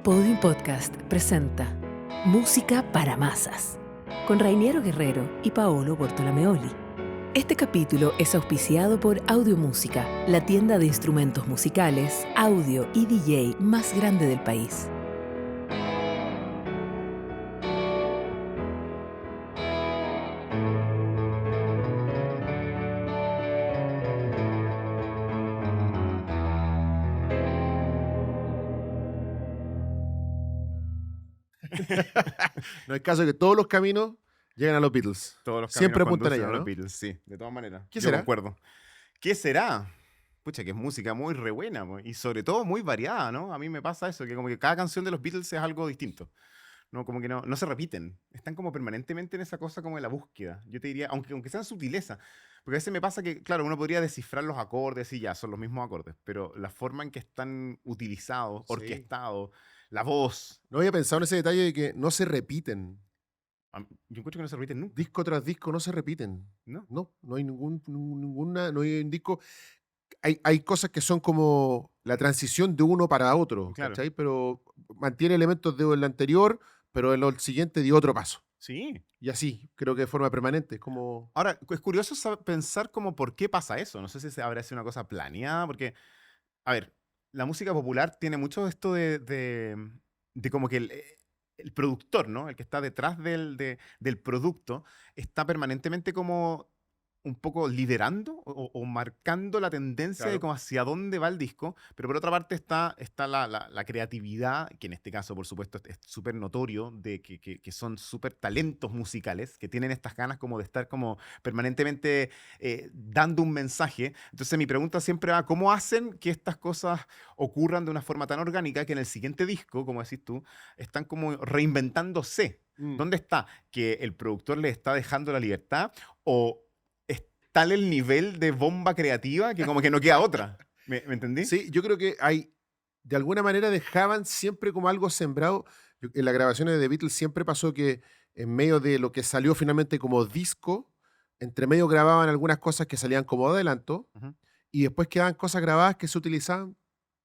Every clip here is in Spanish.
Podium Podcast presenta Música para Masas, con Rainiero Guerrero y Paolo Bortolameoli. Este capítulo es auspiciado por Audiomúsica, la tienda de instrumentos musicales, audio y DJ más grande del país. No hay caso que todos los caminos lleguen a los Beatles. Todos los Siempre caminos apuntan conducen allá, a los ¿no? Beatles, sí, de todas maneras. ¿Qué Yo será? concuerdo. ¿Qué será? Pucha, que es música muy re buena, po, y sobre todo muy variada, ¿no? A mí me pasa eso, que como que cada canción de los Beatles es algo distinto. No, como que no se repiten. Están como permanentemente en esa cosa como de la búsqueda. Yo te diría, aunque sean sutileza. Porque a veces me pasa que, claro, uno podría descifrar los acordes y ya, son los mismos acordes. Pero la forma en que están utilizados, Sí. orquestados, la voz. No había pensado en ese detalle de que no se repiten. Yo encuentro que no se repiten nunca, Disco tras disco no se repiten. ¿no? No hay no hay un disco. Hay cosas que son como la transición de uno para otro, Claro. ¿cachai? Pero mantiene elementos del anterior, pero en el siguiente dio otro paso. Sí. Y así, creo que de forma permanente. Es como. Ahora, es curioso pensar como por qué pasa eso. No sé si habrá sido una cosa planeada, porque, a ver, la música popular tiene mucho esto de como que el productor, ¿no? El que está detrás del producto, está permanentemente como un poco liderando o marcando la tendencia de Claro. como hacia dónde va el disco, pero por otra parte está la creatividad, que en este caso, por supuesto, es súper notorio, de que son súper talentos musicales, que tienen estas ganas como de estar como permanentemente dando un mensaje. Entonces mi pregunta siempre va, ¿cómo hacen que estas cosas ocurran de una forma tan orgánica que en el siguiente disco, como decís tú, están como reinventándose? Mm. ¿Dónde está que el productor le está dejando la libertad o es tal el nivel de bomba creativa que como que no queda otra? ¿Me entendí? Sí, yo creo que de alguna manera dejaban siempre como algo sembrado. En las grabaciones de The Beatles siempre pasó que en medio de lo que salió finalmente como disco, entre medio grababan algunas cosas que salían como adelanto Ujú. y después quedaban cosas grabadas que se utilizaban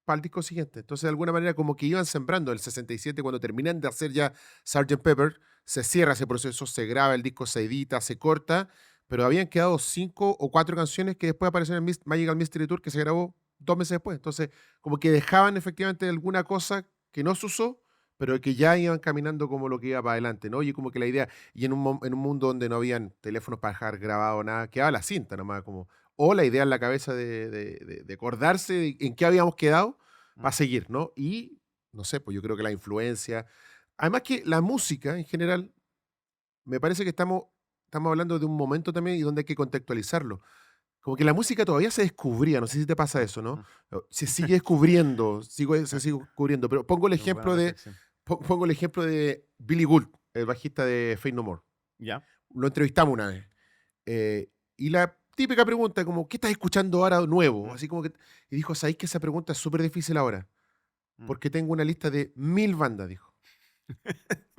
para el disco siguiente. Entonces, de alguna manera, como que iban sembrando. El 67, cuando terminan de hacer ya Sgt. Pepper, se cierra ese proceso, se graba el disco, se edita, se corta, pero habían quedado 5 o 4 canciones que después aparecieron en Magical Mystery Tour, que se grabó 2 meses después. Entonces, como que dejaban efectivamente alguna cosa que no se usó, pero que ya iban caminando como lo que iba para adelante, ¿no? Y como que la idea, y en un mundo donde no habían teléfonos para dejar grabado nada, quedaba la cinta nomás, como, o la idea en la cabeza de acordarse en qué habíamos quedado para Mm. seguir, ¿no? Y, no sé, pues yo creo que la influencia, además que la música en general, me parece que estamos hablando de un momento también y donde hay que contextualizarlo. Como que la música todavía se descubría, no sé si te pasa Mm, eso, ¿no? mm. Se sigue descubriendo, se sigue descubriendo, pero Es buena reflexión. pongo el ejemplo de Billy Gould, el bajista de Faith No More. ¿Ya? Lo entrevistamos una vez. Y la típica pregunta, como, ¿qué estás escuchando ahora nuevo? Mm, Así como que, y dijo, ¿sabéis que esa pregunta es súper difícil ahora? mm. Porque tengo una lista de 1000 bandas, dijo.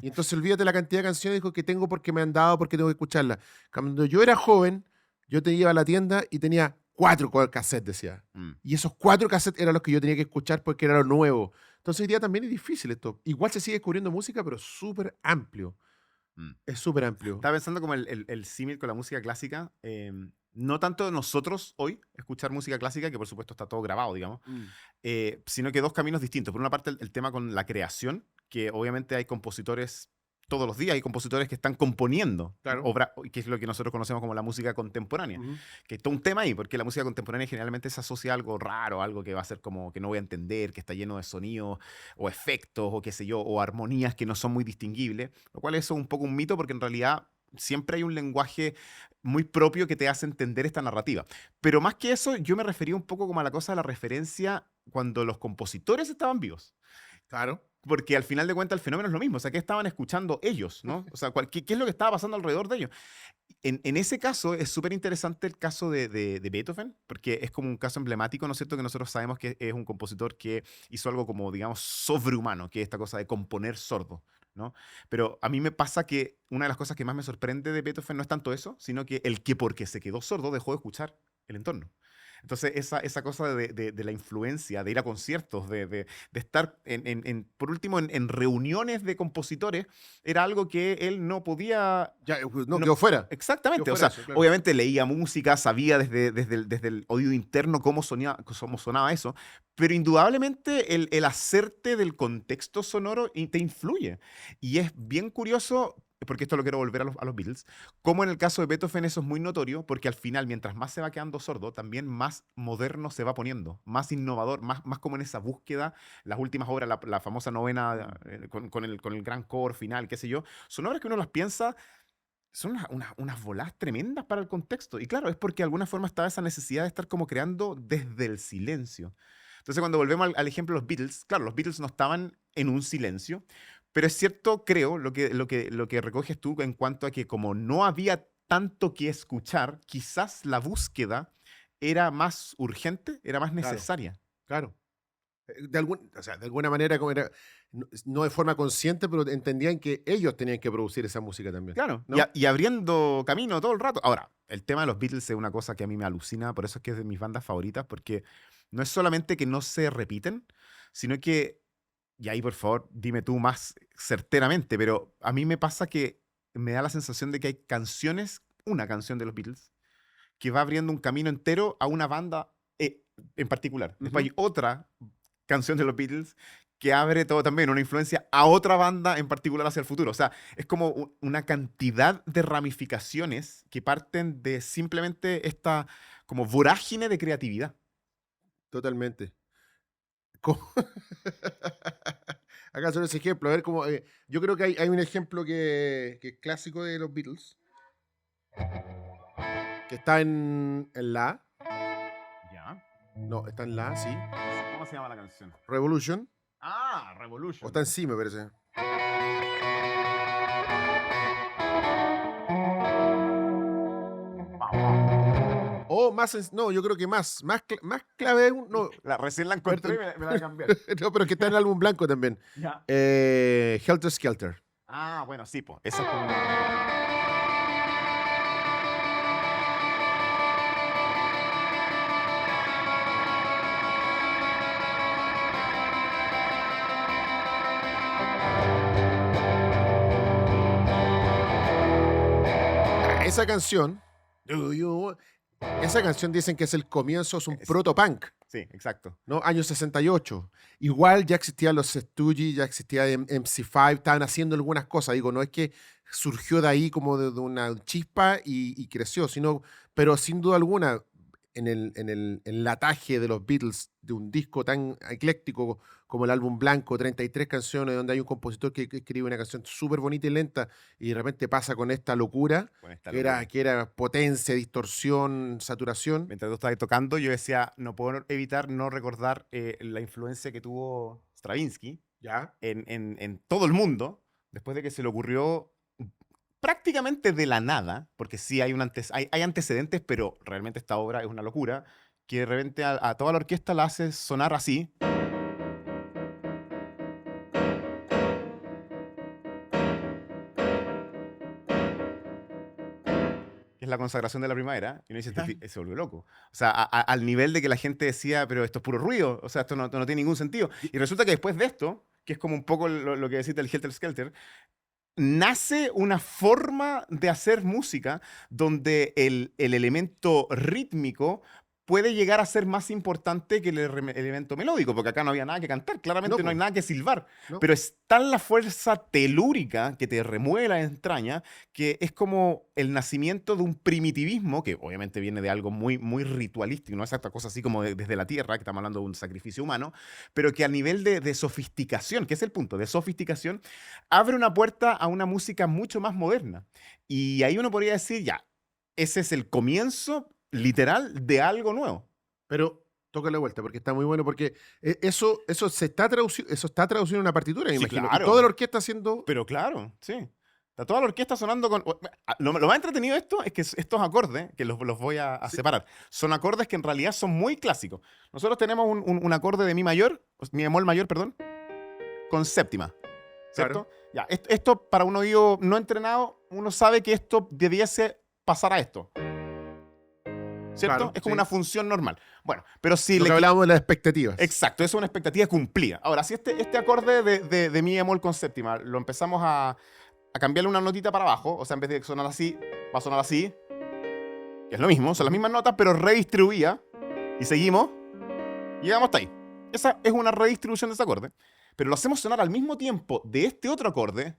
Y entonces olvídate la cantidad de canciones, dijo, que tengo porque me han dado, porque tengo que escucharlas. Cuando yo era joven, yo te iba a la tienda y tenía 4 cassettes, decía. Mm, Y esos 4 cassettes eran los que yo tenía que escuchar porque era lo nuevo. Entonces hoy día también es difícil esto. Igual se sigue descubriendo música, pero súper amplio. mm. Es súper amplio. Estaba pensando como el símil con la música clásica. No tanto nosotros hoy escuchar música clásica, que por supuesto está todo grabado, digamos, Mm. sino que dos caminos distintos. Por una parte, el tema con la creación, que obviamente hay compositores todos los días, hay compositores que están componiendo Claro. obra, que es lo que nosotros conocemos como la música contemporánea. Ujú. Que hay todo un tema ahí, porque la música contemporánea generalmente se asocia a algo raro, algo que va a ser como que no voy a entender, que está lleno de sonidos o efectos o qué sé yo, o armonías que no son muy distinguibles, lo cual eso es un poco un mito porque en realidad siempre hay un lenguaje muy propio que te hace entender esta narrativa. Pero más que eso, yo me refería un poco como a la cosa de la referencia cuando los compositores estaban vivos. Claro. Porque al final de cuentas el fenómeno es lo mismo. O sea, ¿qué estaban escuchando ellos? ¿No? O sea, ¿qué es lo que estaba pasando alrededor de ellos? En ese caso es súper interesante el caso de Beethoven, porque es como un caso emblemático, ¿no es cierto? Que nosotros sabemos que es un compositor que hizo algo como, digamos, sobrehumano, que es esta cosa de componer sordo, ¿no? Pero a mí me pasa que una de las cosas que más me sorprende de Beethoven no es tanto eso, sino que el que porque se quedó sordo dejó de escuchar el entorno. Entonces, esa cosa de la influencia, de ir a conciertos, de estar, por último, en reuniones de compositores, era algo que él no podía. Ya, no, No, quedó fuera. Quedó exactamente, o fuera sea, eso, claro. obviamente leía música, sabía desde el oído interno cómo sonaba eso, pero indudablemente el hacerte del contexto sonoro te influye. Y es bien curioso, porque esto lo quiero volver a los Beatles, como en el caso de Beethoven eso es muy notorio, porque al final, mientras más se va quedando sordo, también más moderno se va poniendo, más innovador, más como en esa búsqueda. Las últimas obras, la famosa novena, con el gran core final, qué sé yo, son obras que uno las piensa, son unas bolas tremendas para el contexto. Y claro, es porque de alguna forma estaba esa necesidad de estar como creando desde el silencio. Entonces, cuando volvemos al ejemplo de los Beatles, claro, los Beatles no estaban en un silencio, pero es cierto, creo, lo que recoges tú en cuanto a que como no había tanto que escuchar, quizás la búsqueda era más urgente, era más Claro, necesaria. claro. O sea, de alguna manera, como era, no de forma consciente, pero entendían que ellos tenían que producir esa música también, Claro, y, ¿no? y abriendo camino todo el rato. Ahora, el tema de los Beatles es una cosa que a mí me alucina, por eso es que es de mis bandas favoritas, porque no es solamente que no se repiten, sino que, y ahí por favor dime tú más certeramente, pero a mí me pasa que me da la sensación de que hay canciones, una canción de los Beatles, que va abriendo un camino entero a una banda en particular. Después Ujú. hay otra canción de los Beatles que abre todo también, una influencia a otra banda en particular hacia el futuro. O sea, es como una cantidad de ramificaciones que parten de simplemente esta como vorágine de creatividad. Totalmente. Co- Acá son ese ejemplo. A ver cómo. Yo creo que hay un ejemplo que es clásico de los Beatles, que está en la A. Ya. No, está en la A, sí. ¿Cómo se llama la canción? Revolution. Ah, O Revolution. está en sí, me parece. O más. No, yo creo que más. Más clave. No, Recién la encontré y perdón. me la voy a cambiar. No, pero es que está en el álbum blanco también. Ya. Helter Skelter. Ah, bueno, sí, pues. Esa es como una. Esa canción. Do you- Esa canción dicen que es el comienzo, es un Sí, proto-punk. sí, exacto. ¿No? Año 68. Igual ya existían los Stooges, ya existía MC5, estaban haciendo algunas cosas. Digo, no es que surgió de ahí como de una chispa y creció, pero sin duda alguna, en el lataje de los Beatles, de un disco tan ecléctico como el álbum blanco, 33 canciones, donde hay un compositor que escribe una canción súper bonita y lenta, y de repente pasa con esta locura, Con esta que era, locura. que era potencia, distorsión, saturación. Mientras tú estabas tocando, yo decía, no puedo evitar no recordar la influencia que tuvo Stravinsky ¿Ya? en todo el mundo, después de que se le ocurrió prácticamente de la nada, porque sí hay antecedentes, pero realmente esta obra es una locura, que de repente a toda la orquesta la hace sonar así, que es la consagración de la primavera, y uno dice, se volvió loco. O sea, al nivel de que la gente decía, pero esto es puro ruido, o sea, esto no tiene ningún sentido. Y resulta que después de esto, que es como un poco lo que decís del Helter Skelter, nace una forma de hacer música donde el elemento rítmico puede llegar a ser más importante que el elemento melódico, porque acá no había nada que cantar, No, claramente no hay po, nada que silbar, no. pero es tan la fuerza telúrica que te remueve la entraña que es como el nacimiento de un primitivismo, que obviamente viene de algo muy, muy ritualístico, no es esta cosa así como desde la tierra, que estamos hablando de un sacrificio humano, pero que a nivel de sofisticación, que es el punto, de sofisticación, abre una puerta a una música mucho más moderna. Y ahí uno podría decir, ya, ese es el comienzo literal de algo nuevo. Pero toca la vuelta, porque está muy bueno, porque eso está traducido en una partitura, me Sí, imagino. Y toda la claro. orquesta haciendo. Pero claro, sí. Está toda la orquesta sonando con. Lo más entretenido de esto es que estos acordes, que los voy a Sí, separar, son acordes que en realidad son muy clásicos. Nosotros tenemos un acorde de mi mayor, mi bemol mayor, perdón, con séptima, claro. ¿cierto? Ya, esto para un oído no entrenado, uno sabe que esto debiese pasar a esto. ¿cierto? Claro, Es como sí. una función normal. Bueno, pero si Lo le que hablábamos de las expectativas. Exacto, eso es una expectativa cumplida. Ahora, si este acorde de mi bemol con séptima lo empezamos a cambiarle una notita para abajo, o sea, en vez de sonar así, va a sonar así, que es lo mismo, son las mismas notas, pero redistribuida, y seguimos, y llegamos hasta ahí. Esa es una redistribución de ese acorde, pero lo hacemos sonar al mismo tiempo de este otro acorde,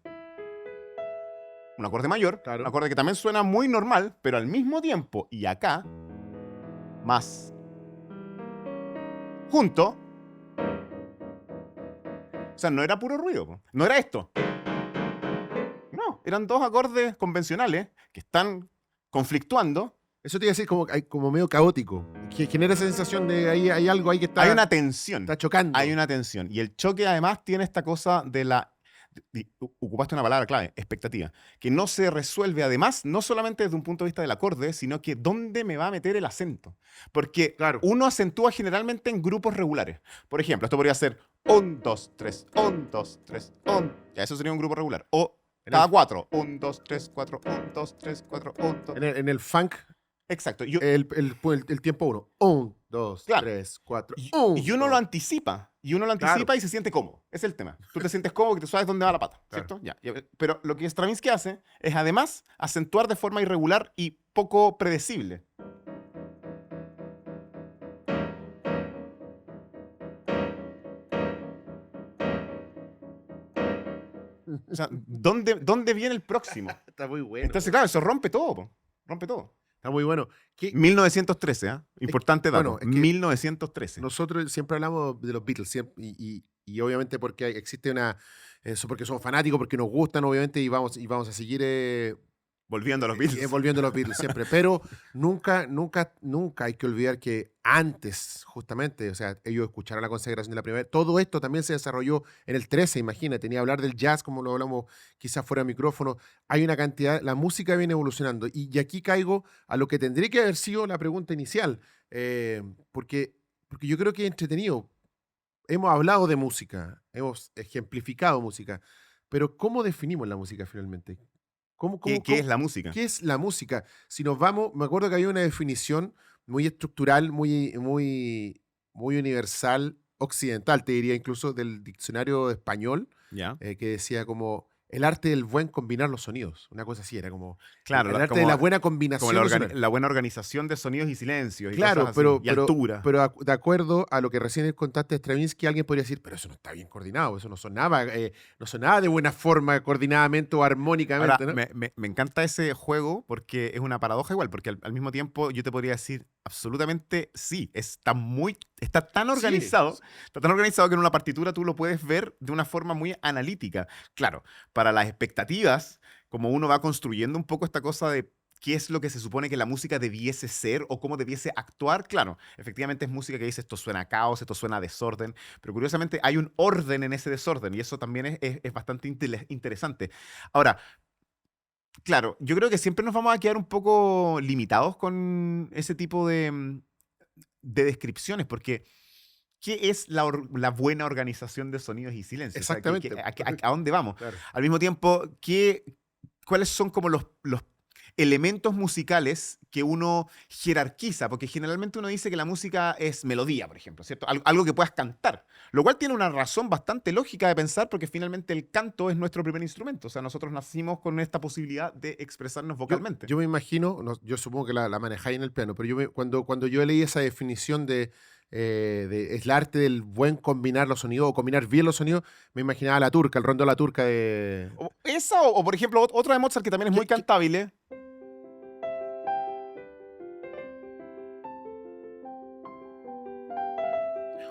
un acorde mayor, Claro. un acorde que también suena muy normal, pero al mismo tiempo, y acá, más junto. O sea, no era puro ruido, po. No era esto. No, eran dos acordes convencionales que están conflictuando. Eso te iba a decir como medio caótico. Que genera esa sensación de ahí hay algo ahí que Hay una tensión. está chocando. Hay una tensión. Y el choque además tiene esta cosa de la... Ocupaste una palabra clave, expectativa. Que no se resuelve además, no solamente desde un punto de vista del acorde, sino que dónde me va a meter el acento. Porque Claro. uno acentúa generalmente en grupos regulares. Por ejemplo, esto podría ser 1, 2, 3, 1, 2, 3, 1. Ya eso sería un grupo regular. O cada 4. 1, 2, 3, 4, 1, 2, 3, 4, 1, 2. En el funk, Exacto. el tiempo 1. 1, 2, Claro. 3, 4. Y uno lo anticipa. Y uno lo anticipa Claro. y se siente cómodo. Ese es el tema. Tú te sientes cómodo que tú sabes dónde va la pata, ¿cierto? Ya. Pero lo que Stravinsky hace es además acentuar de forma irregular y poco predecible. O sea, ¿dónde viene el próximo? Está muy bueno. Entonces, claro, eso rompe todo. Po. Rompe todo. Está muy bueno. 1913, ¿ah? Importante dato. bueno, es que 1913. Nosotros siempre hablamos de los Beatles y obviamente porque existe eso porque somos fanáticos, porque nos gustan, obviamente, y vamos a seguir Volviendo a los Beatles. volviendo a los Beatles siempre. Pero nunca hay que olvidar que antes, justamente, o sea, ellos escucharon la consagración de la primavera. Todo esto también se desarrolló en el 13, imagínate, ni hablar del jazz, como lo hablamos quizás fuera de micrófono. Hay una cantidad, la música viene evolucionando. Y aquí caigo a lo que tendría que haber sido la pregunta inicial, porque yo creo que es entretenido. Hemos hablado de música, hemos ejemplificado música, pero ¿cómo definimos la música finalmente? ¿Qué es la música? ¿Qué es la música? Si nos vamos, me acuerdo que había una definición muy estructural, muy universal, occidental, te diría incluso, del diccionario español, ¿Ya? que decía como el arte del buen combinar los sonidos. Una cosa así, era como Claro, el arte de la buena combinación. Como de sonidos. la buena organización de sonidos y silencios. Y Claro, cosas así, y altura. pero de acuerdo a lo que recién contaste de Stravinsky, alguien podría decir, pero eso no está bien coordinado, eso no sonaba de buena forma, coordinadamente o armónicamente, Ahora, ¿no? me encanta ese juego porque es una paradoja igual, porque al mismo tiempo yo te podría decir absolutamente sí, está tan organizado, Sí. está tan organizado que en una partitura tú lo puedes ver de una forma muy analítica. Claro, para las expectativas, como uno va construyendo un poco esta cosa de qué es lo que se supone que la música debiese ser o cómo debiese actuar, claro, efectivamente es música que dice esto suena a caos, esto suena a desorden, pero curiosamente hay un orden en ese desorden y eso también es bastante interesante. Ahora, claro, yo creo que siempre nos vamos a quedar un poco limitados con ese tipo de descripciones, porque ¿qué es la buena organización de sonidos y silencios? O sea, Exactamente. ¿a dónde vamos? Claro. Al mismo tiempo, ¿cuáles son como los elementos musicales que uno jerarquiza? Porque generalmente uno dice que la música es melodía, por ejemplo, ¿cierto? Algo que puedas cantar, lo cual tiene una razón bastante lógica de pensar porque finalmente el canto es nuestro primer instrumento, o sea, nosotros nacimos con esta posibilidad de expresarnos vocalmente. Yo me imagino, yo supongo que la manejáis en el piano, pero cuando yo leí esa definición es el arte del buen combinar los sonidos o combinar bien los sonidos, me imaginaba la turca, el rondo de la turca de... Esa o, por ejemplo, otra de Mozart que también es muy cantable.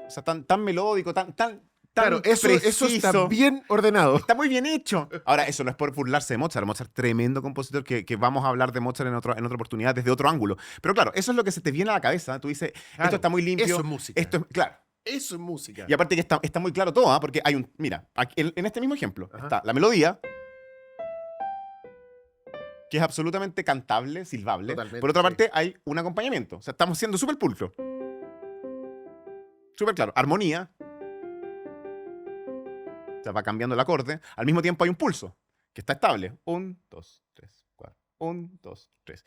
O sea, tan melódico, tan Claro, eso está preciso. bien ordenado. Está muy bien hecho. Ahora, eso no es por burlarse de Mozart. Mozart, tremendo compositor, que vamos a hablar de Mozart en otra oportunidad desde otro ángulo. Pero claro, eso es lo que se te viene a la cabeza. Tú dices, Claro, esto está muy limpio. eso es música. Claro. Eso es música. Y aparte que está muy claro todo, ¿ah? Porque hay mira, aquí, en este mismo ejemplo, Ajá. está la melodía, que es absolutamente cantable, silbable. Totalmente, Por otra sí. parte, hay un acompañamiento. O sea, estamos siendo súper pulcro. Súper claro. Armonía. O sea, va cambiando el acorde. Al mismo tiempo hay un pulso, que está estable. 1, 2, 3, 4. 1, 2, 3.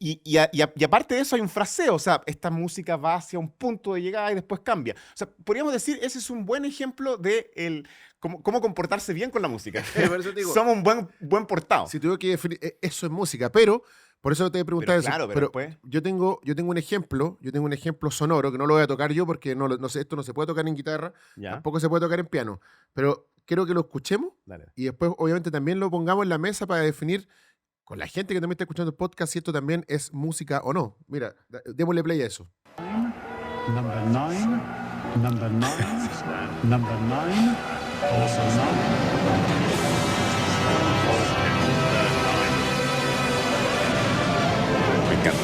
Y aparte de eso hay un fraseo, o sea, esta música va hacia un punto de llegada y después cambia. O sea, podríamos decir, ese es un buen ejemplo de cómo comportarse bien con la música. Por eso te digo, Somos un buen portado. si tuviera que definir, eso es música, pero por eso te he preguntado Pero eso. claro, pero después- yo tengo un ejemplo sonoro que no lo voy a tocar yo porque no sé, esto no se puede tocar en guitarra, Ya, tampoco se puede tocar en piano, pero quiero que lo escuchemos dale. y después obviamente también lo pongamos en la mesa para definir con la gente que también está escuchando el podcast si esto también es música o no. Mira, démosle play a eso. Number 9, number 9, number 9, also 9. Me encanta.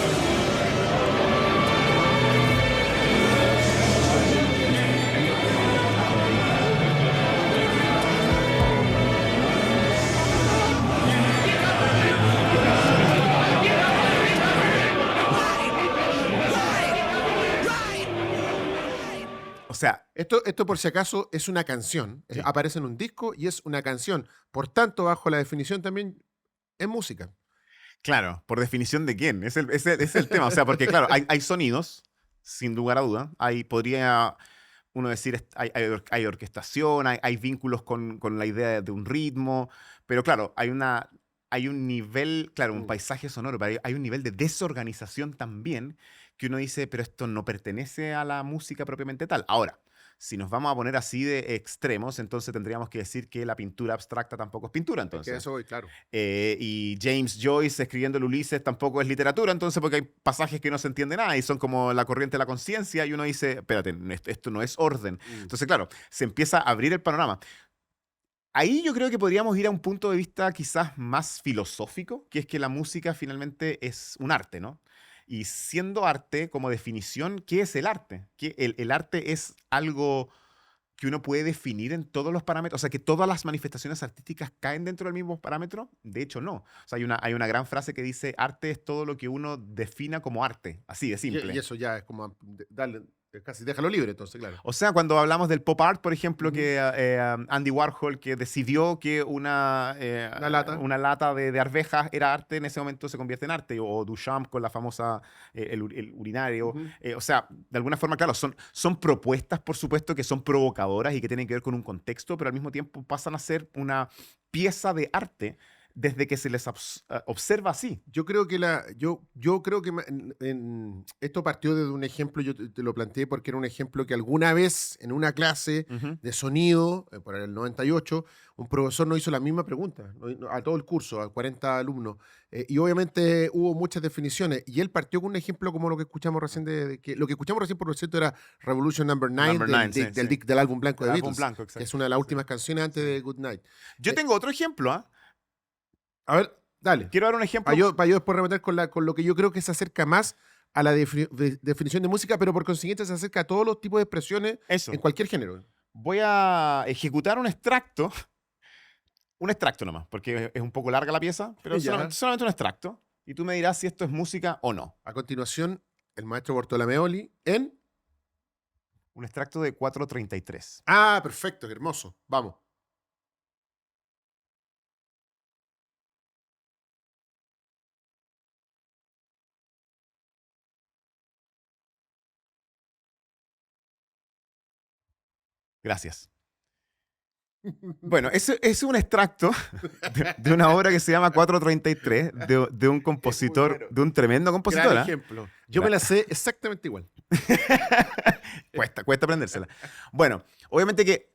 O sea, Esto por si acaso es una canción, Sí. aparece en un disco y es una canción. Por tanto, bajo la definición también es música. claro, ¿por definición de quién? Ese es el tema. O sea, porque claro, hay sonidos, sin lugar a duda. Podría uno decir, hay orquestación, hay vínculos con la idea de un ritmo, pero claro, hay un nivel, claro, un Mm. paisaje sonoro, pero hay un nivel de desorganización también que uno dice, pero esto no pertenece a la música propiamente tal. Ahora, si nos vamos a poner así de extremos, entonces tendríamos que decir que la pintura abstracta tampoco es pintura, Es que entonces. eso voy, claro. Y James Joyce escribiendo el Ulises tampoco es literatura, entonces porque hay pasajes que no se entiende nada y son como la corriente de la conciencia y uno dice, espérate, esto no es orden. Entonces, claro, se empieza a abrir el panorama. Ahí yo creo que podríamos ir a un punto de vista quizás más filosófico, que es que la música finalmente es un arte, ¿no? Y siendo arte, como definición, ¿qué es el arte? Que el arte es algo que uno puede definir en todos los parámetros, o sea, que todas las manifestaciones artísticas caen dentro del mismo parámetro. De hecho, no. O sea, hay una gran frase que dice, arte es todo lo que uno defina como arte, así de simple. Y eso ya es como darle, casi déjalo libre, entonces, claro. O sea, cuando hablamos del pop art, por ejemplo, Ujú. que Andy Warhol, que decidió que una lata de arvejas era arte, en ese momento se convierte en arte. O Duchamp con la famosa, el urinario. Ujú. O sea, de alguna forma, claro, son propuestas, por supuesto, que son provocadoras y que tienen que ver con un contexto, pero al mismo tiempo pasan a ser una pieza de arte desde que se les observa así. Yo creo que yo creo que esto partió desde un ejemplo, yo te lo planteé porque era un ejemplo que alguna vez en una clase Ujú. de sonido, por el 98, un profesor nos hizo la misma pregunta a todo el curso, a 40 alumnos, y obviamente hubo muchas definiciones, y él partió con un ejemplo como lo que escuchamos recién, lo que escuchamos recién, por cierto, era Revolution Number 9 Number del, Nine, sí, del, sí. del álbum blanco El de álbum Beatles, blanco, que exacto. es una de las Sí. últimas canciones antes de Good Night. Yo tengo otro ejemplo, ¿ah? A ver, dale. Quiero dar un ejemplo. Para yo después rematar con lo que yo creo que se acerca más a la definición de música, pero por consiguiente se acerca a todos los tipos de expresiones Eso. en cualquier género. Voy a ejecutar un extracto nomás, porque es un poco larga la pieza, pero Ya. solamente un extracto. Y tú me dirás si esto es música o no. A continuación, el maestro Bortolameoli en... Un extracto de 433. Ah, perfecto, qué hermoso. Vamos. Gracias. Bueno, ese es un extracto de una obra que se llama 433, de un compositor, bueno. de un tremendo compositor. Gran ¿ah? ejemplo. Yo me la sé exactamente igual. Cuesta aprendérsela. Bueno, obviamente que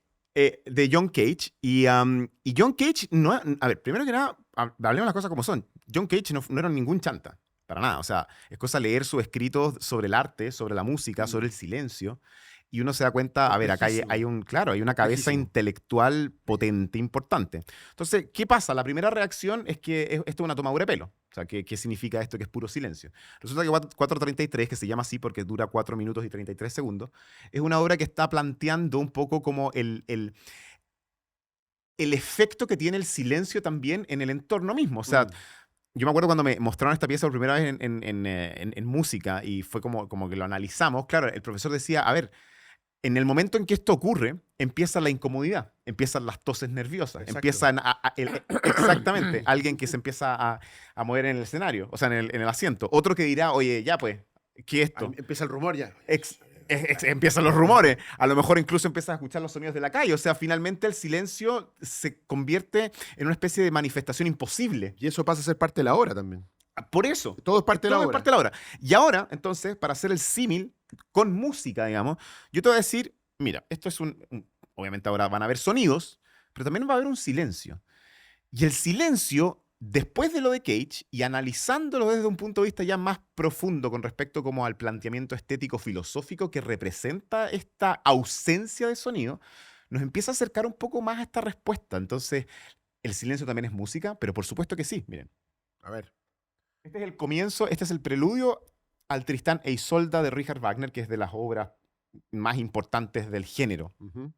de John Cage, y John Cage, no, a ver, primero que nada, hablemos las cosas como son. John Cage no era ningún chanta, para nada. O sea, es cosa leer sus escritos sobre el arte, sobre la música, sobre el silencio, y uno se da cuenta, a ver, acá hay una cabeza Complejísimo. intelectual potente, importante. Entonces, ¿qué pasa? La primera reacción es que esto es una tomadura de pelo. O sea, ¿qué significa esto? Que es puro silencio. Resulta que 433, que se llama así porque dura 4 minutos y 33 segundos, es una obra que está planteando un poco como el efecto que tiene el silencio también en el entorno mismo. O sea, yo me acuerdo cuando me mostraron esta pieza por primera vez en música y fue como que lo analizamos. Claro, el profesor decía, a ver, En el momento en que esto ocurre, empieza la incomodidad, empiezan las toses nerviosas, Exacto. empiezan exactamente, alguien que se empieza a mover en el escenario, o sea, en el asiento. Otro que dirá, oye, ya pues, ¿qué es esto? Ahí empieza el rumor ya. Empiezan los rumores. A lo mejor incluso empiezas a escuchar los sonidos de la calle. O sea, finalmente el silencio se convierte en una especie de manifestación imposible. Y eso pasa a ser parte de la obra también. Por eso. Todo es parte de la Todo es obra. parte de la obra. Y ahora, entonces, para hacer el símil con música, digamos, yo te voy a decir, mira, esto es obviamente ahora van a haber sonidos, pero también va a haber un silencio. Y el silencio, después de lo de Cage, y analizándolo desde un punto de vista ya más profundo con respecto como al planteamiento estético filosófico que representa esta ausencia de sonido, nos empieza a acercar un poco más a esta respuesta. Entonces, ¿el silencio también es música? Pero por supuesto que sí, miren. A ver. Este es el comienzo, este es el preludio al Tristán e Isolda de Richard Wagner, que es de las obras más importantes del género. Ujú.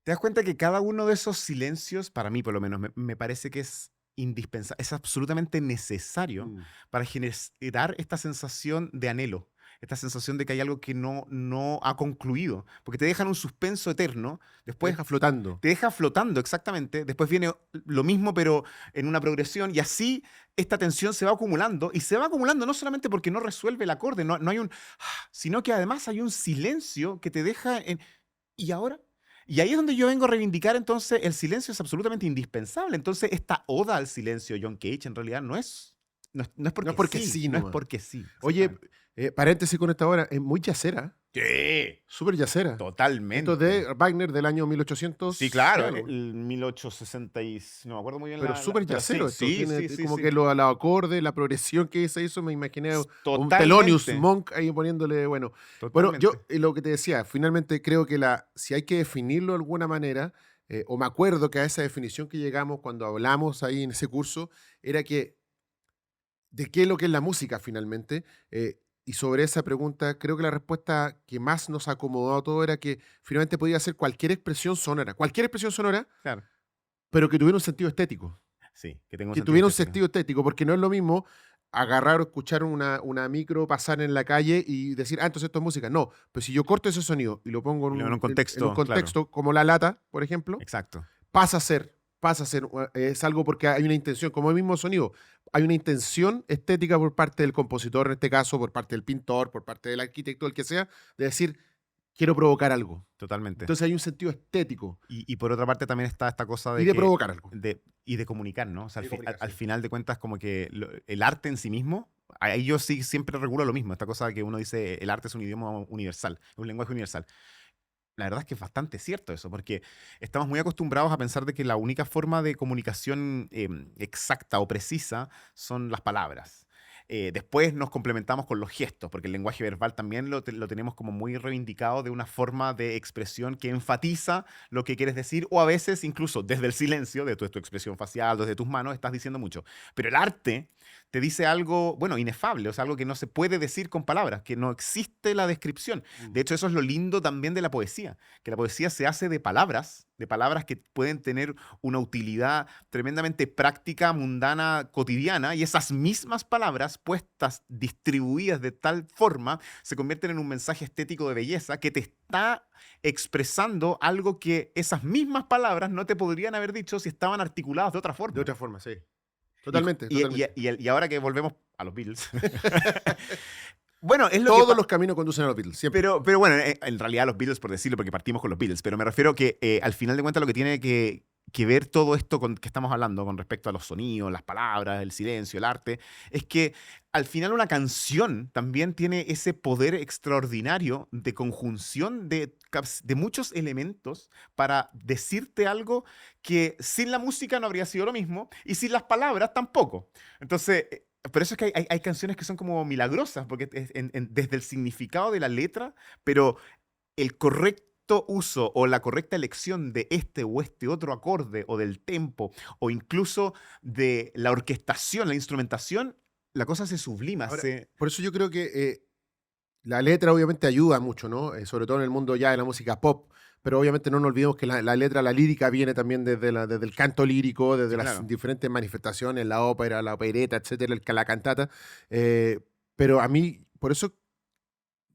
¿Te das cuenta que cada uno de esos silencios, para mí por lo menos, me parece que es indispensable, es absolutamente necesario Mm. para generar esta sensación de anhelo, esta sensación de que hay algo que no ha concluido, porque te dejan un suspenso eterno, Te después deja flotando. te deja flotando exactamente, después viene lo mismo pero en una progresión y así esta tensión se va acumulando y se va acumulando no solamente porque no resuelve el acorde, no hay un, sino que además hay un silencio que te deja en, ¿y ahora? Y ahí es donde yo vengo a reivindicar entonces el silencio es absolutamente indispensable. Entonces esta oda al silencio de John Cage en realidad no es porque sí, no es nomás. porque sí. Oye, exactamente. paréntesis con esta obra, es muy yacera. Sí, Súper yacera. totalmente. Esto es de Wagner del año 1800. Sí, claro, algo. el 1860 y, no me acuerdo muy bien Pero súper pero yacero sí, esto. sí, Tiene sí, sí, como sí. que los acordes, la progresión que se hizo, me imaginé un Totalmente. Thelonious Monk ahí poniéndole, bueno. Bueno, yo Totalmente. lo que te decía, finalmente creo que si hay que definirlo de alguna manera, o me acuerdo que a esa definición que llegamos cuando hablamos ahí en ese curso, era que de qué es lo que es la música finalmente. Y sobre esa pregunta, creo que la respuesta que más nos acomodó a todo era que finalmente podía ser cualquier expresión sonora, Claro. pero que tuviera un sentido estético. Sí, que tengo un Que sentido tuviera un estético. sentido estético, porque no es lo mismo agarrar o escuchar una micro pasar en la calle y decir, entonces esto es música. No, pero si yo corto ese sonido y lo pongo Y luego en un en un contexto, contexto como la lata, por ejemplo, Exacto. pasa a ser, es algo porque hay una intención, como el mismo sonido, hay una intención estética por parte del compositor, en este caso, por parte del pintor, por parte del arquitecto, el que sea, de decir, quiero provocar algo. Totalmente. Entonces hay un sentido estético Y por otra parte también está esta cosa de y de que- provocar algo. y de comunicar, ¿no? O sea, De comunicar, al sí. final de cuentas, como que el arte en sí mismo, ahí yo sí siempre regulo lo mismo, esta cosa de que uno dice, el arte es un idioma universal, es un lenguaje universal. La verdad es que es bastante cierto eso, porque estamos muy acostumbrados a pensar de que la única forma de comunicación exacta o precisa son las palabras. Después nos complementamos con los gestos, porque el lenguaje verbal también lo tenemos como muy reivindicado de una forma de expresión que enfatiza lo que quieres decir, o a veces incluso desde el silencio, de tu expresión facial, desde tus manos, estás diciendo mucho. Pero el arte te dice algo, bueno, inefable, o sea, algo que no se puede decir con palabras, que no existe la descripción. De hecho, eso es lo lindo también de la poesía, que la poesía se hace de palabras que pueden tener una utilidad tremendamente práctica, mundana, cotidiana, y esas mismas palabras puestas, distribuidas de tal forma, se convierten en un mensaje estético de belleza que te está expresando algo que esas mismas palabras no te podrían haber dicho si estaban articuladas de otra forma. De otra forma, sí. Totalmente, Y, totalmente. y ahora que volvemos a los Beatles. Bueno, es lo Todos que los caminos conducen a los Beatles, siempre. pero bueno, en realidad los Beatles, por decirlo, porque partimos con los Beatles, pero me refiero que al final de cuentas lo que tiene que que ver todo esto que estamos hablando con respecto a los sonidos, las palabras, el silencio, el arte, es que al final una canción también tiene ese poder extraordinario de conjunción de muchos elementos para decirte algo que sin la música no habría sido lo mismo y sin las palabras tampoco. Entonces, por eso es que hay canciones que son como milagrosas, porque desde el significado de la letra, pero el correcto uso o la correcta elección de este o este otro acorde o del tempo o incluso de la orquestación, la instrumentación, la cosa se sublima. Ahora, por eso yo creo que la letra obviamente ayuda mucho, ¿no? Sobre todo en el mundo ya de la música pop, pero obviamente no nos olvidemos que la letra, la lírica viene también desde el canto lírico, desde Sí, las claro. diferentes manifestaciones, la ópera, la opereta, etcétera, la cantata. Pero a mí, por eso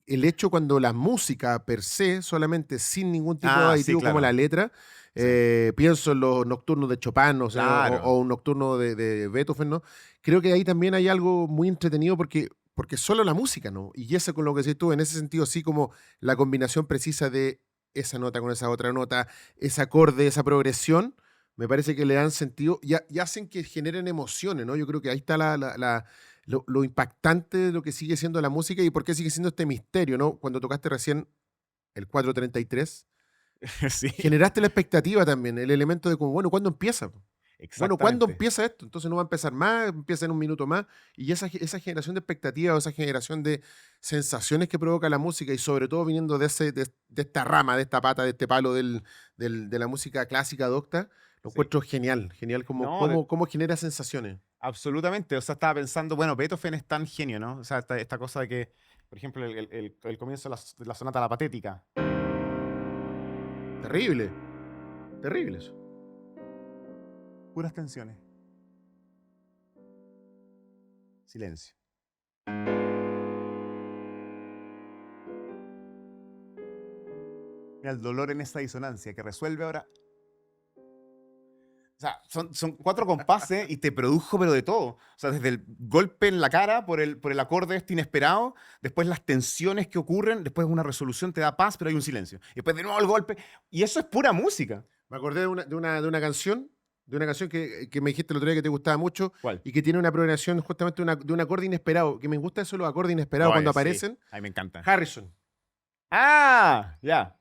el hecho cuando la música per se, solamente sin ningún tipo de Ah, sí, aditivo como la claro. letra, Sí, pienso en los nocturnos de Chopin, o sea, claro. o un nocturno de Beethoven, ¿no? Creo que ahí también hay algo muy entretenido porque solo la música, ¿no? Y eso con lo que decís tú, en ese sentido, sí como la combinación precisa de esa nota con esa otra nota, ese acorde, esa progresión, me parece que le dan sentido y hacen que generen emociones, ¿no? Yo creo que ahí está lo impactante de lo que sigue siendo la música y por qué sigue siendo este misterio, ¿no? Cuando tocaste recién el 433, Sí, generaste la expectativa también, el elemento de como, bueno, ¿cuándo empieza? Bueno, ¿cuándo exactamente. empieza esto? Entonces no va a empezar más, empieza en un minuto más. Y esa generación de expectativas, esa generación de sensaciones que provoca la música y sobre todo viniendo de esta rama, de esta pata, de este palo de la música clásica docta, lo Sí. encuentro genial, genial como, No, cómo genera sensaciones. absolutamente. O sea, estaba pensando, bueno, Beethoven es tan genio, ¿no? O sea, esta cosa de que, por ejemplo, el comienzo de la sonata La Patética. Terrible, terrible eso. Puras tensiones. Silencio. Mira el dolor en esa disonancia que resuelve ahora. O sea, son 4 compases y te produjo, pero de todo. O sea, desde el golpe en la cara por el acorde este inesperado, después las tensiones que ocurren, después una resolución te da paz, pero hay un silencio. Y después de nuevo el golpe. Y eso es pura música. Me acordé de una canción que me dijiste el otro día que te gustaba mucho ¿Cuál? y que tiene una progresión justamente de un acorde inesperado, que me gusta eso, los acordes inesperados cuando Oye, sí. aparecen. A mí me encanta. Harrison. ¡Ah! Ya.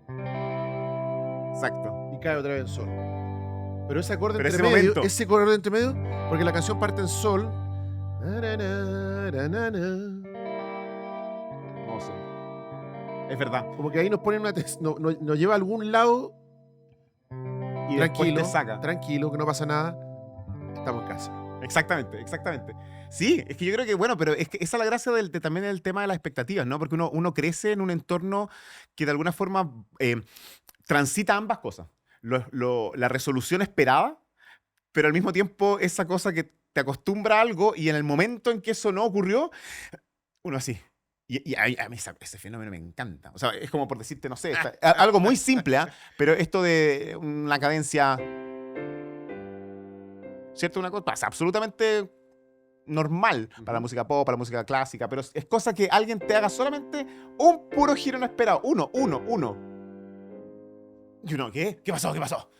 Ah, exacto. Y cae otra vez en sol. Pero ese acorde Pero entre ese medio, momento. ese acorde entre medio, porque la canción parte en sol. Na, na, na, na, na, na. Hermoso. Es verdad. Como que ahí nos pone nos lleva a algún lado Y después tranquilo, te saca. tranquilo, que no pasa nada. Estamos en casa. Exactamente, exactamente. Sí, es que yo creo que, bueno, pero es que esa es la gracia también del tema de las expectativas, ¿no? Porque uno crece en un entorno que de alguna forma transita ambas cosas. La resolución esperada, pero al mismo tiempo esa cosa que te acostumbra a algo y en el momento en que eso no ocurrió, uno así. Y a mí ese fenómeno me encanta. O sea, es como por decirte, no sé, algo muy simple, ¿ah? Pero esto de una cadencia, ¿cierto? Una cosa pasa absolutamente normal para la Ujú. música pop, para la música clásica, pero es cosa que alguien te haga solamente un puro giro inesperado. Uno. Y uno, ¿qué? ¿Qué pasó? ¿Qué pasó?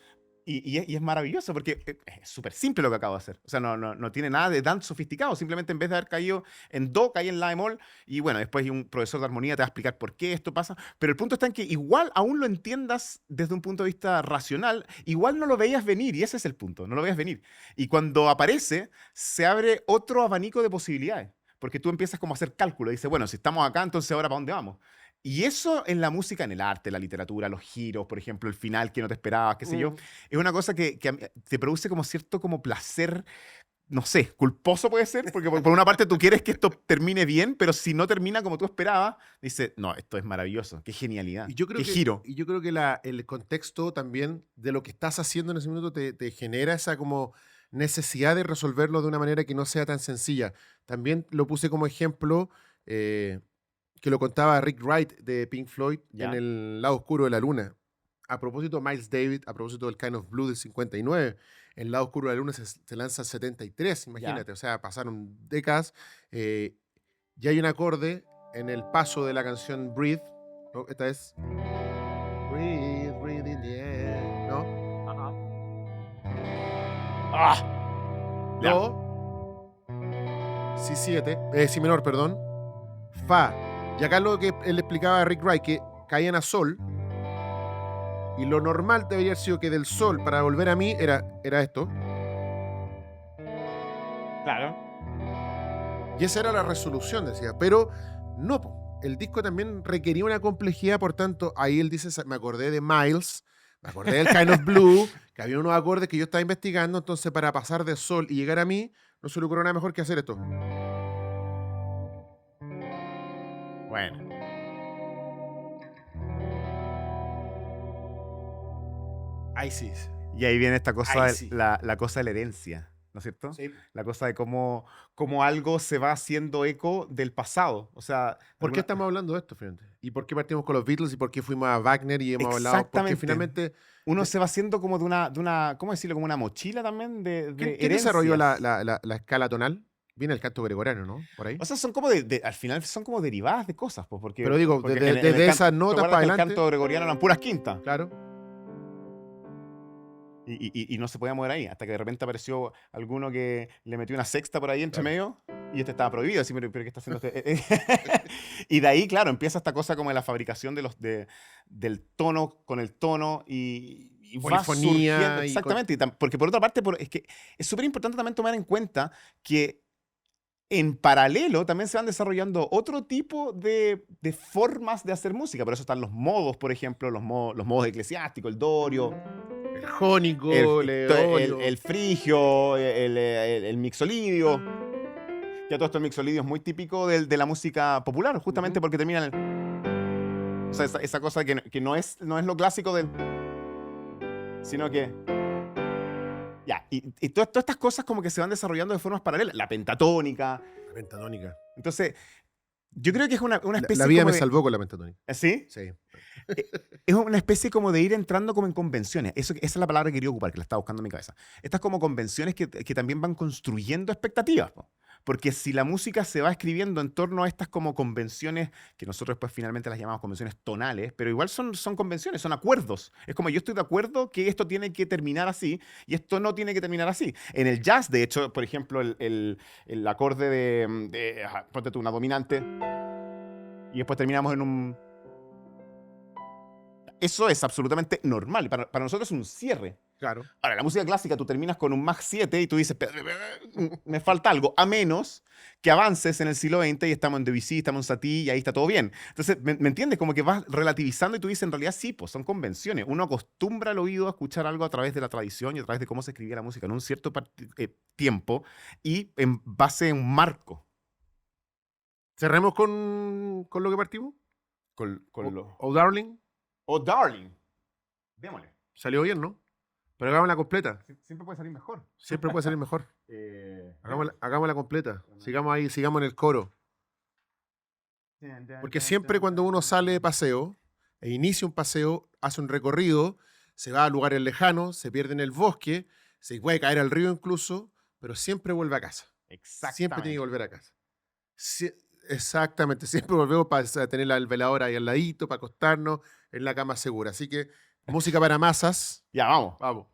Y es maravilloso porque es súper simple lo que acabo de hacer. O sea, no tiene nada de tan sofisticado. Simplemente en vez de haber caído en do, caí en la bemol. Y bueno, después un profesor de armonía te va a explicar por qué esto pasa. Pero el punto está en que igual, aún lo entiendas desde un punto de vista racional, igual no lo veías venir. Y ese es el punto, no lo veías venir. Y cuando aparece, se abre otro abanico de posibilidades. Porque tú empiezas como a hacer cálculo. Y dices, bueno, si estamos acá, entonces ahora ¿para dónde vamos? Y eso en la música, en el arte, la literatura, los giros, por ejemplo, el final que no te esperabas, qué sé yo, Mm. es una cosa que a te produce como cierto como placer, no sé, culposo puede ser, porque por una parte tú quieres que esto termine bien, pero si no termina como tú esperabas, dices, no, esto es maravilloso, qué genialidad, qué giro. Y yo creo que el contexto también de lo que estás haciendo en ese minuto te genera esa como necesidad de resolverlo de una manera que no sea tan sencilla. También lo puse como ejemplo, eh, que lo contaba Rick Wright de Pink Floyd en ¿Ya? El lado oscuro de la luna. A propósito de Miles Davis, a propósito del Kind of Blue del 59, El lado oscuro de la luna se lanza en 73, ¿Ya? imagínate, o sea, pasaron décadas, y hay un acorde en el paso de la canción Breathe. ¿No? Esta es Breathe, breathe in the air. ¿No? Ajá. ¡Ah! Ya. Do, si menor, perdón, fa. Y acá lo que él explicaba a Rick Wright, que caían a sol, y lo normal debería haber sido que del sol para volver a mí era esto, Claro. y esa era la resolución, decía, pero no, po. El disco también requería una complejidad, por tanto, ahí él dice, me acordé de Miles, me acordé del Kind of Blue, que había unos acordes que yo estaba investigando, entonces para pasar de sol y llegar a mí, no se le ocurrió nada mejor que hacer esto. Bueno. Ahí sí. Y ahí viene esta cosa, Ahí de sí. la cosa de la herencia, ¿no es cierto? Sí. La cosa de cómo algo se va haciendo eco del pasado. O sea, ¿Por qué alguna- estamos hablando de esto, fíjate? ¿Y por qué partimos con los Beatles? ¿Y por qué fuimos a Wagner y hemos hablado? Porque Exactamente. finalmente, uno se va haciendo como de una, ¿cómo decirlo? Como una mochila también de ¿quién desarrolló herencias. la escala tonal? Viene el canto gregoriano, ¿no? Por ahí. O sea, son como al final son como derivadas de cosas, pues, porque, Pero digo, porque desde en el esas ¿te notas acuerdas para que el adelante. canto gregoriano eran puras quintas? Claro. Y no se podía mover ahí, hasta que de repente apareció alguno que le metió una sexta por ahí entre Claro. medio, y este estaba prohibido, así, pero ¿qué está haciendo este? Y de ahí, claro, empieza esta cosa como de la fabricación del tono con el tono, y va Polifonía surgiendo, y exactamente, porque por otra parte, es que es súper importante también tomar en cuenta que en paralelo también se van desarrollando otro tipo de formas de hacer música. Por eso están los modos, por ejemplo, los modos eclesiásticos, el dorio, El jónico, el eolio. el frigio, el mixolidio. Ya todo esto el mixolidio es muy típico de la música popular, justamente Ujú. porque termina en el... O sea, esa cosa que no es lo clásico del... Sino que... Ya, y todas estas cosas como que se van desarrollando de formas paralelas. La pentatónica. La pentatónica. Entonces, yo creo que es una especie La vida como me de... salvó con la pentatónica. ¿Sí? Sí. Es una especie como de ir entrando como en convenciones. Esa es la palabra que quería ocupar, que la estaba buscando en mi cabeza. Estas como convenciones que también van construyendo expectativas, po. Porque si la música se va escribiendo en torno a estas como convenciones, que nosotros después finalmente las llamamos convenciones tonales, pero igual son convenciones, son acuerdos. Es como yo estoy de acuerdo que esto tiene que terminar así y esto no tiene que terminar así. En el jazz, de hecho, por ejemplo, el acorde ponte tú, una dominante, y después terminamos en un... Eso es absolutamente normal. Y para nosotros es un cierre. Claro. Ahora, la música clásica, tú terminas con un Mach 7 y tú dices, me falta algo, a menos que avances en el siglo XX y estamos en Debussy, estamos en Satie y ahí está todo bien. Entonces, ¿me entiendes? Como que vas relativizando y tú dices, en realidad sí, pues son convenciones. Uno acostumbra al oído a escuchar algo a través de la tradición y a través de cómo se escribía la música en un cierto tiempo y en base a un marco. ¿Cerremos con lo que partimos? Con lo... Oh, Darling. Oh, darling. Démosle. Salió bien, ¿no? Pero hagámosla completa. Siempre puede salir mejor. Siempre puede salir mejor. Hagámosla completa. Sigamos ahí, sigamos en el coro. Porque siempre cuando uno sale de paseo e inicia un paseo, hace un recorrido, se va a lugares lejanos, se pierde en el bosque, se puede caer al río incluso, pero siempre vuelve a casa. Siempre tiene que volver a casa. Exactamente, siempre volvemos para tener el velador ahí al ladito, para acostarnos en la cama segura. Así que, música para masas. Ya, vamos. Vamos.